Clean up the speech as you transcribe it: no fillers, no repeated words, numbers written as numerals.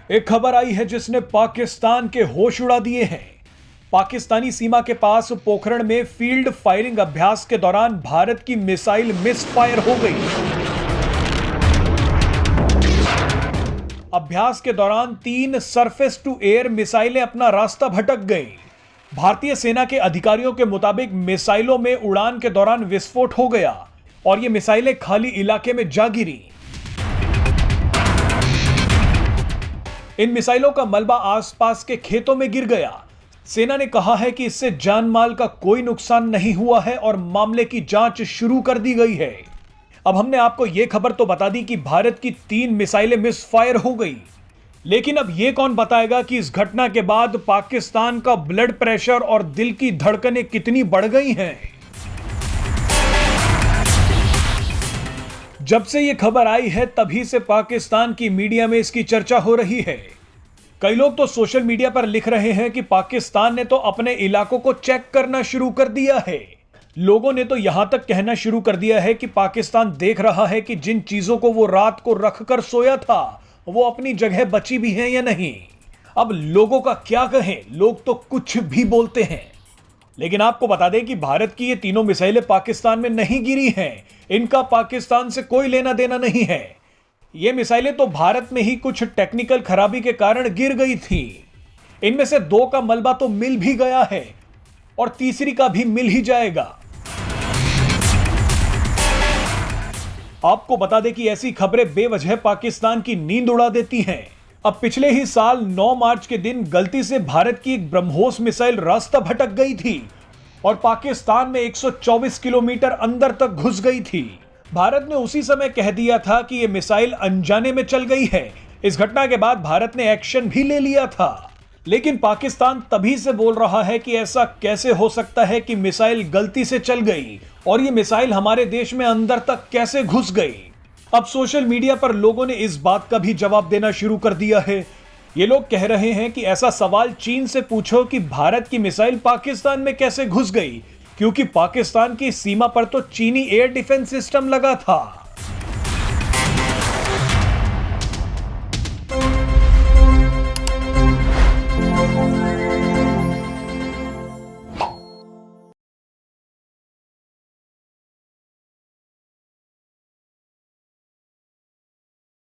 एक खबर आई है जिसने पाकिस्तान के होश उड़ा दिए हैं। पाकिस्तानी सीमा के पास पोखरण में फील्ड फायरिंग अभ्यास के दौरान भारत की मिसाइल मिस फायर हो गई। अभ्यास के दौरान 3 सरफेस टू एयर मिसाइलें अपना रास्ता भटक गई। भारतीय सेना के अधिकारियों के मुताबिक मिसाइलों में उड़ान के दौरान विस्फोट हो गया और ये मिसाइलें खाली इलाके में जा गिरी। इन मिसाइलों का मलबा आसपास के खेतों में गिर गया। सेना ने कहा है कि इससे जान माल का कोई नुकसान नहीं हुआ है और मामले की जांच शुरू कर दी गई है। अब हमने आपको यह खबर तो बता दी कि भारत की 3 मिसाइलें मिस फायर हो गई, लेकिन अब यह कौन बताएगा कि इस घटना के बाद पाकिस्तान का ब्लड प्रेशर और दिल की धड़कनें कितनी बढ़ गई हैं। जब से यह खबर आई है तभी से पाकिस्तान की मीडिया में इसकी चर्चा हो रही है। कई लोग तो सोशल मीडिया पर लिख रहे हैं कि पाकिस्तान ने तो अपने इलाकों को चेक करना शुरू कर दिया है। लोगों ने तो यहां तक कहना शुरू कर दिया है कि पाकिस्तान देख रहा है कि जिन चीजों को वो रात को रखकर सोया था वो अपनी जगह बची भी हैं या नहीं। अब लोगों का क्या कहें, लोग तो कुछ भी बोलते हैं। लेकिन आपको बता दें कि भारत की ये तीनों मिसाइलें पाकिस्तान में नहीं गिरी हैं। इनका पाकिस्तान से कोई लेना देना नहीं है। ये मिसाइलें तो भारत में ही कुछ टेक्निकल खराबी के कारण गिर गई थी। इनमें से 2 का मलबा तो मिल भी गया है और तीसरी का भी मिल ही जाएगा। आपको बता दें कि ऐसी खबरें बेवजह पाकिस्तान की नींद उड़ा देती हैं। अब पिछले ही साल 9 मार्च के दिन गलती से भारत की एक ब्रह्मोस मिसाइल रास्ता भटक गई थी और पाकिस्तान में 124 किलोमीटर अंदर तक घुस गई थी। भारत ने उसी समय कह दिया था कि यह मिसाइल अनजाने में चल गई है। इस घटना के बाद भारत ने एक्शन भी ले लिया था, लेकिन पाकिस्तान तभी से बोल रहा है कि ऐसा कैसे हो सकता है कि मिसाइल गलती से चल गई और यह मिसाइल हमारे देश में अंदर तक कैसे घुस गई। अब सोशल मीडिया पर लोगों ने इस बात का भी जवाब देना शुरू कर दिया है। ये लोग कह रहे हैं कि ऐसा सवाल चीन से पूछो कि भारत की मिसाइल पाकिस्तान में कैसे घुस गई, क्योंकि पाकिस्तान की सीमा पर तो चीनी एयर डिफेंस सिस्टम लगा था।